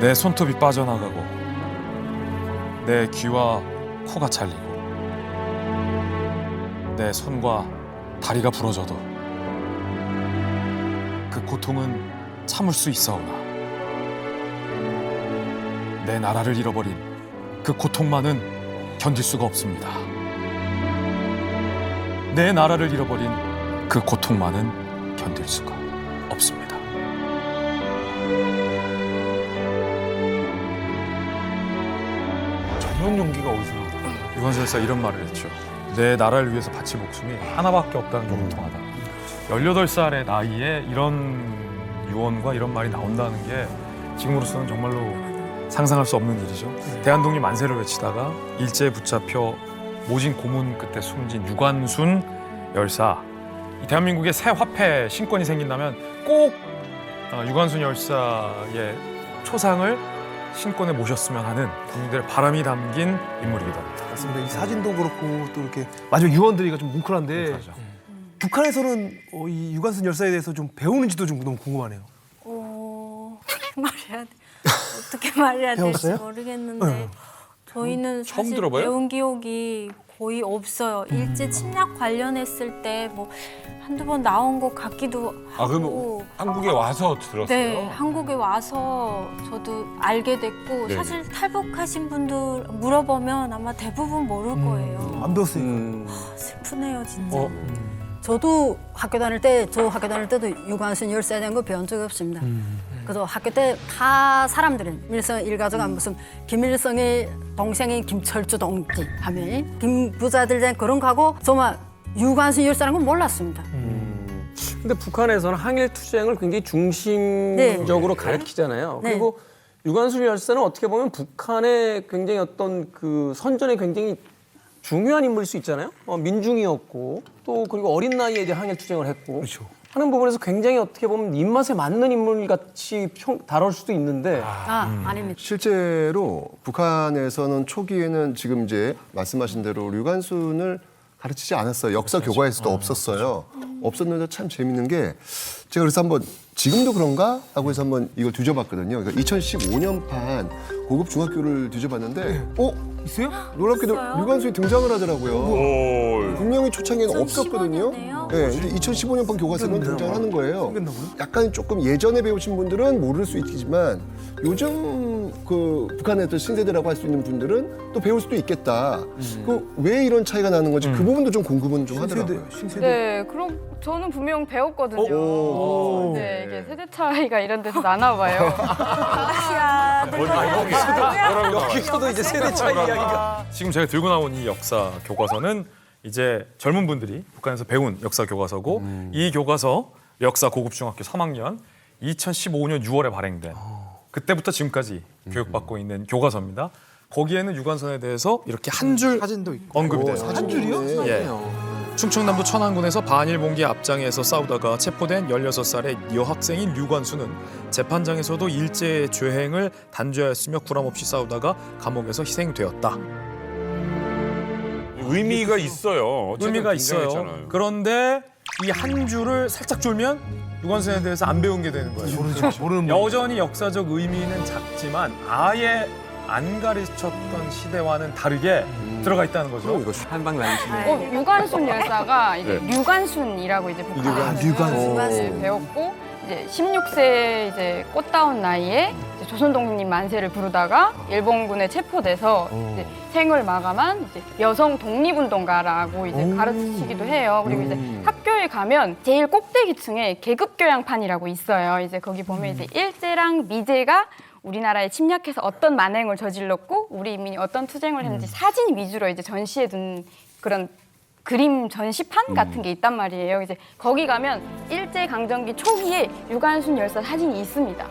내 손톱이 빠져나가고 내 귀와 코가 잘리고 내 손과 다리가 부러져도 그 고통은 참을 수 있사오나 내 나라를 잃어버린 그 고통만은 견딜 수가 없습니다. 내 나라를 잃어버린 그 고통만은 견딜 수가 없습니다. 저런 용기가 어디서 나와? 유관순 열사가 이런 말을 했죠. 내 나라를 위해서 바칠 목숨이 하나밖에 없다는 게 공통하다. 18살의 나이에 이런 유언과 이런 말이 나온다는 게 지금으로서는 정말로 상상할 수 없는 일이죠. 대한독립 만세를 외치다가 일제에 붙잡혀 모진 고문 끝에 숨진 유관순 열사. 이 대한민국에 새 화폐 신권이 생긴다면 꼭 유관순 열사의 초상을 신권에 모셨으면 하는 국민들의 바람이 담긴 인물이기도 합니다. 맞습니다. 이 사진도 그렇고 또 이렇게 마지막 유언들이가 좀 뭉클한데 그렇죠. 북한에서는 이 유관순 열사에 대해서 좀 배우는지도 좀 너무 궁금하네요. 말해야 돼. 어떻게 말해야 될지 배웠어요? 모르겠는데 저희는 처음 사실 들어봐요? 배운 기억이 거의 없어요. 일제 침략 관련했을 때 뭐 한두 번 나온 것 같기도 아 그럼 하고 한국에 와서 들었어요? 네, 한국에 와서 저도 알게 됐고 네네. 사실 탈북하신 분들 물어보면 아마 대부분 모를 거예요. 안 배웠으니까. 슬프네요, 진짜. 저도 학교 다닐 때도 유관순 열사에 대한 거 배운 적이 없습니다. 그래서 학교 때 다 사람들은 밀성 일가족은 무슨 김일성의 동생인 김철주 동지 하면 김부자들 된 그런 거 하고 정말 유관순 열사라는 건 몰랐습니다. 근데 북한에서는 항일 투쟁을 굉장히 중심적으로 가르치잖아요. 네. 그리고 유관순 열사는 어떻게 보면 북한의 굉장히 어떤 그 선전에 굉장히 중요한 인물일 수 있잖아요. 민중이었고 또 그리고 어린 나이에 이제 항일 투쟁을 했고 그렇죠. 하는 부분에서 굉장히 어떻게 보면 입맛에 맞는 인물 같이 다룰 수도 있는데 아닙니다. 실제로 북한에서는 초기에는 지금 이제 말씀하신 대로 유관순을 가르치지 않았어요. 역사 교과에서도 없었어요. 없었는데 참 재밌는 게 제가 그래서 한번 지금도 그런가 하고 해서 한번 이걸 뒤져봤거든요. 그러니까 2015년판 고급 중학교를 뒤져봤는데 있어요? 놀랍게도 있어요? 유관순이 등장을 하더라고요. 오. 분명히 초창기에는 2015 없었거든요. 년이네요. 네, 근데 2015년판 교과서는 등장을 하는 거예요. 생겼나 보네. 약간 조금 예전에 배우신 분들은 모를 수 있지만 요즘 그 북한의 또 신세대라고 할 수 있는 분들은 또 배울 수도 있겠다. 그 왜 이런 차이가 나는 건지 그 부분도 좀 궁금은 좀 하더라고요. 신세대. 네, 그럼 저는 분명 배웠거든요. 오. 네, 이게 세대 차이가 이런 데서 나나 봐요. 여기서도 이제 세대 차이 이야기가 지금 제가 들고 나온 이 역사 교과서는 이제 젊은 분들이 북한에서 배운 역사 교과서고 이 교과서 역사 고급 중학교 3학년 2015년 6월에 발행된 그때부터 지금까지 교육받고 있는 교과서입니다. 거기에는 유관순에 대해서 이렇게 한 줄 사진도 있고. 언급이 돼요. 한 줄이요? 예. 충청남도 천안군에서 반일봉기 앞장에서 싸우다가 체포된 16살의 여학생인 유관순은 재판장에서도 일제의 죄행을 단죄하였으며 구람없이 싸우다가 감옥에서 희생되었다. 의미가 있어요. 어쨌든 의미가 있어요. 등장했잖아요. 그런데 이 한 줄을 살짝 졸면 유관순에 대해서 안 배운 게 되는 거예요. 모르는 여전히 역사적 의미는 작지만 아예 안 가르쳤던 시대와는 다르게 들어가 있다는 거죠. 한방 날리시네. 유관순 열사가 이제 네. 류관순이라고 이제 북한에서 류관순. 배웠고 이제 16세 이제 꽃다운 나이에 이제 조선독립 만세를 부르다가 일본군에 체포돼서 이제 생을 마감한 이제 여성 독립운동가라고 이제 가르치기도 해요. 그리고 이제 학교에 가면 제일 꼭대기층에 계급교양판이라고 있어요. 이제 거기 보면 이제 일제랑 미제가 우리나라에 침략해서 어떤 만행을 저질렀고 우리 인민이 어떤 투쟁을 했는지 사진 위주로 이제 전시해 둔 그런 그림 전시판 같은 게 있단 말이에요. 이제 거기 가면 일제 강점기 초기에 유관순 열사 사진이 있습니다.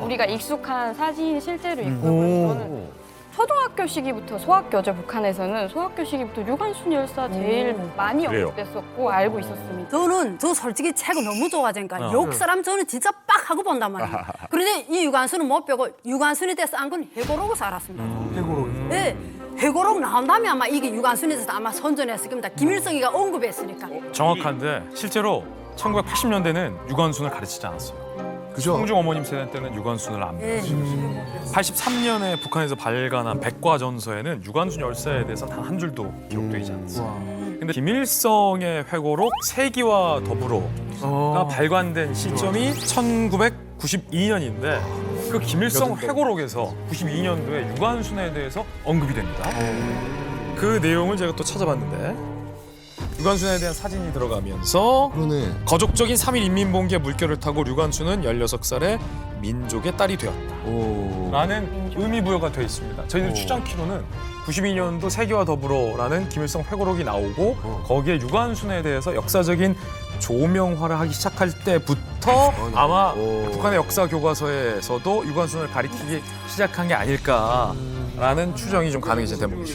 우리가 익숙한 사진이 실제로 있고 그래서 저는 초등학교 시기부터 소학교죠. 북한에서는 소학교 시기부터 유관순 열사 제일 많이 그래요? 언급됐었고 알고 있었습니다. 저 솔직히 책을 너무 좋아하니까 욕 사람 저는 진짜 빡 하고 본단 말이에요. 그런데 이 유관순은 못 배우고 유관순에 대해서 안 건 해고록을 살았습니다. 해고로. 네, 해고록 나온 다음에 아마 이게 유관순에 대해서 아마 선전했을 겁니다. 김일성이가 언급했으니까. 정확한데 실제로 1980년대는 유관순을 가르치지 않았어요. 그죠? 성중 어머님 세대 때는 유관순을 안 예. 믿었어요. 83년에 북한에서 발간한 백과전서에는 유관순 열사에 대해서 단 한 줄도 기록되지 않았어요. 근데 김일성의 회고록 세기와 더불어가 발간된 시점이 1992년인데 그 김일성 회고록에서 92년도에 유관순에 대해서 언급이 됩니다. 그 내용을 제가 또 찾아봤는데 유관순에 대한 사진이 들어가면서 그러네. 거족적인 3.1 인민봉기의 물결을 타고 유관순은 16살에 민족의 딸이 되었다. 오. 라는 의미부여가 되어 있습니다. 저희들 추정키로는 92년도 세기와 더불어라는 김일성 회고록이 나오고 거기에 유관순에 대해서 역사적인 조명화를 하기 시작할 때부터 아마 북한의 역사 교과서에서도 유관순을 가리키기 시작한 게 아닐까라는 추정이 좀 가능해진 대목이죠.